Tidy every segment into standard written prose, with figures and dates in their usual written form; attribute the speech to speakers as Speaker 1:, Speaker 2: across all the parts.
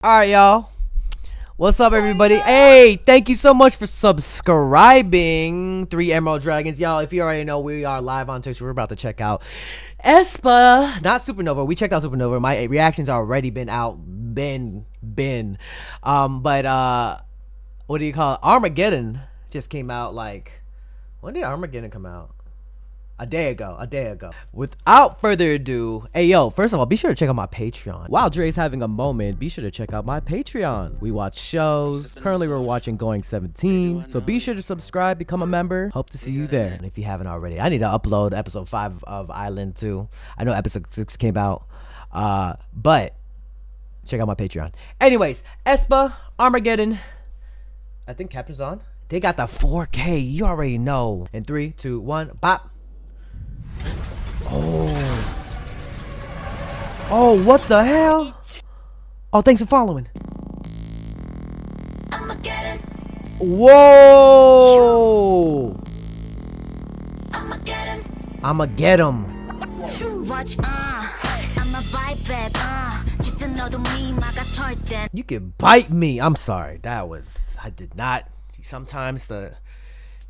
Speaker 1: Alright, y'all. What's up, everybody? Hey, thank you so much for subscribing. 3 Emerald Dragons. Y'all, if you already know, we are live on Twitch. We're about to check out aespa, not Supernova. We checked out Supernova. My reaction's already been out. But what do you call it? Armageddon just came out. Like, when did Armageddon come out? A day ago. Without further ado, hey yo, first of all, be sure to check out my Patreon. While Dre's having a moment, be sure to check out my Patreon. We watch shows. Currently, we're watching Going 17. So be sure to subscribe, become a member. Hope to see you there. And if you haven't already, I need to upload episode 5 of Island too. I know episode 6 came out. But check out my Patreon. Anyways, aespa, Armageddon. I think Capture's on. They got the 4K. You already know. In 3, 2, 1, bop. Oh, what the hell? Oh, thanks for following. Whoa! I'ma get him. You can bite me. I'm sorry. I did not. Sometimes it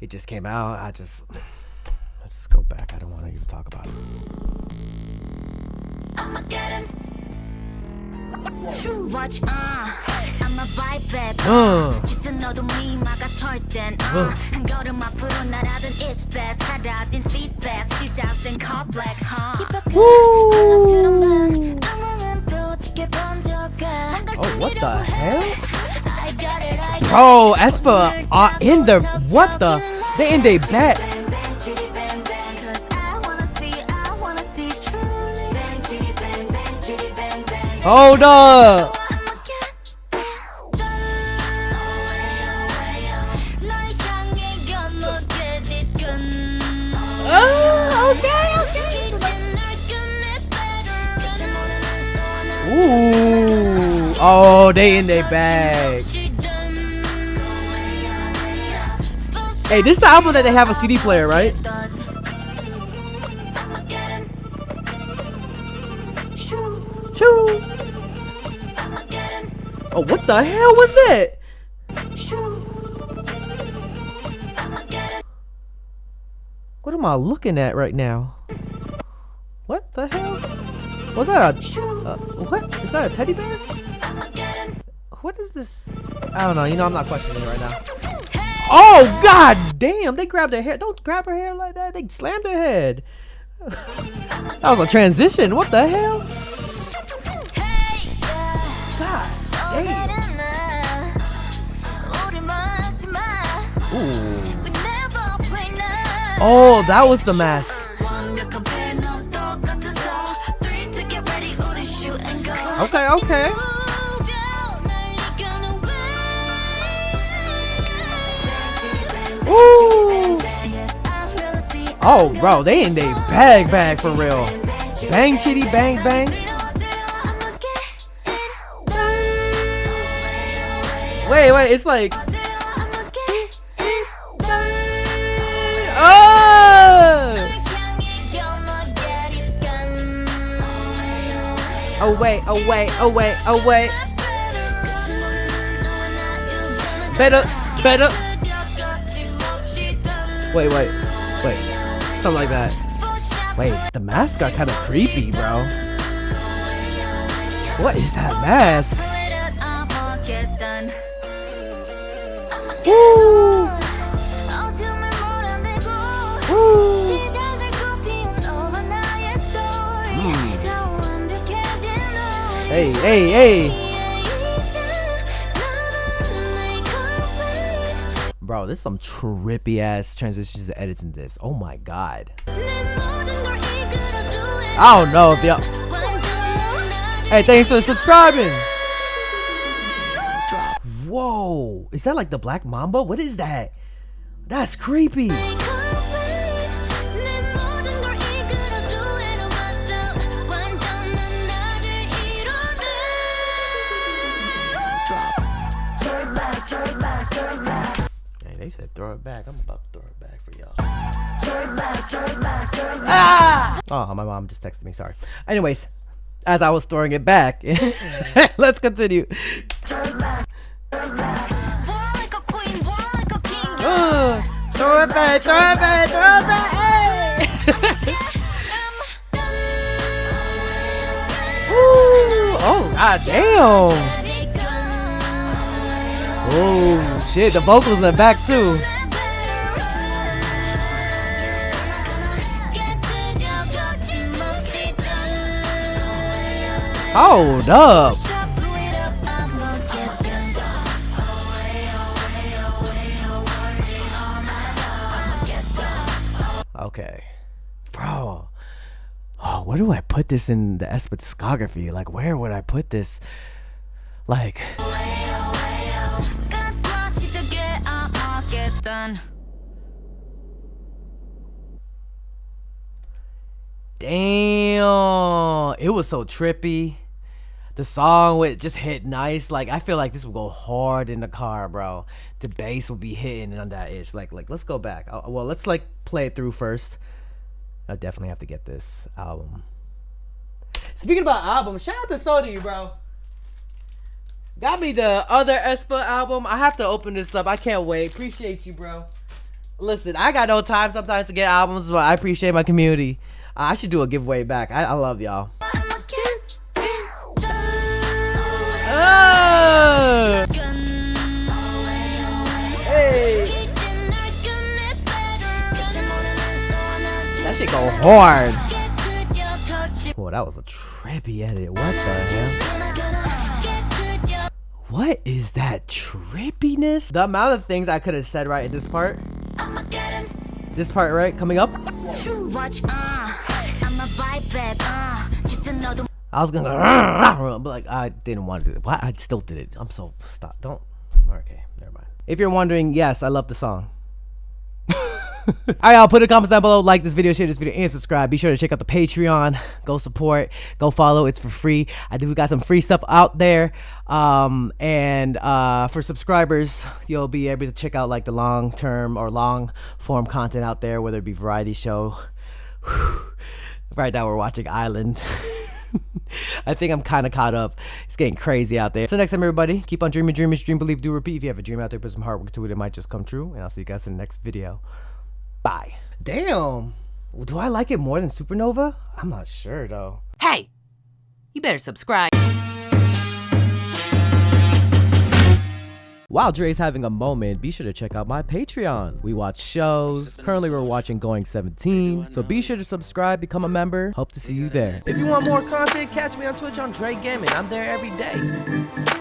Speaker 1: just came out. Let's go back. I don't want to even talk about it. Oh, what the hell? Bro, aespa are in the they in their back. Hold up. Okay. Ooh. Oh, they in their bag. Hey, this is the album that they have a CD player, right? Shoo. Oh, what the hell was that? What am I looking at right now? What the hell? Was that what? Is that a teddy bear? What is this? I don't know. You know, I'm not questioning it right now. Oh, god damn. They grabbed her hair. Don't grab her hair like that. They slammed her head. That was a transition. What the hell? God damn. Ooh. Oh, that was the mask. Okay. Ooh. Oh, bro, they in their bag for real. Bang, chitty, bang. Wait, it's like. Oh wait. Better. Wait. Something like that. Wait, the masks got kind of creepy, bro. What is that mask? Woo! Hey. Bro, this is some trippy ass transitions and edits in this. Oh my god. I don't know if y'all. Hey, thanks for subscribing. Whoa. Is that like the Black Mamba? What is that? That's creepy. They said throw it back. I'm about to throw it back for y'all. Ah! Oh, my mom just texted me. Sorry. Anyways, as I was throwing it back. Let's continue. Throw it back, throw it back, throw it back. Hey! Ooh, oh, god damn. Oh, shit, the vocals in the back, too. Hold up. Okay, bro. Oh, where do I put this in the aespa discography? Like, where would I put this? Like, damn, it was so trippy. The song would just hit nice. Like, I feel like this would go hard in the car, bro. The bass would be hitting on that itch. Like let's go back. Well, let's like play it through first. I definitely have to get this album. Speaking about albums, shout out to Sody, bro. Got me the other aespa album. I have to open this up. I can't wait. Appreciate you, bro. Listen, I got no time sometimes to get albums, but I appreciate my community. I should do a giveaway back. I love y'all. Hey. That shit go hard. Well, that was a trippy edit. What the hell? What is that trippiness? The amount of things I could have said right at this part. This part, right? Coming up. I was gonna but like I didn't want to do it. Why I still did it. I'm so stop. Don't. Okay, never mind. If you're wondering, yes, I love the song. Alright, y'all, put a comment down below, like this video, share this video, and subscribe. Be sure to check out the Patreon. Go support, go follow, it's for free. I think we got some free stuff out there. And for subscribers, you'll be able to check out like the long term or long form content out there, whether it be variety show. Right now we're watching Island. I think I'm kind of caught up. It's getting crazy out there. So next time, everybody, keep on dreaming, dreamers, dream, believe, do, repeat. If you have a dream out there, put some hard work to it. It might just come true. And I'll see you guys in the next video. Bye. Damn. Do I like it more than Supernova? I'm not sure, though.
Speaker 2: Hey, you better subscribe.
Speaker 1: While Dre's having a moment, be sure to check out my Patreon. We watch shows. Currently, we're watching Going 17. So be sure to subscribe, become a member. Hope to see you there. If you want more content, catch me on Twitch on Jrekml. I'm there every day.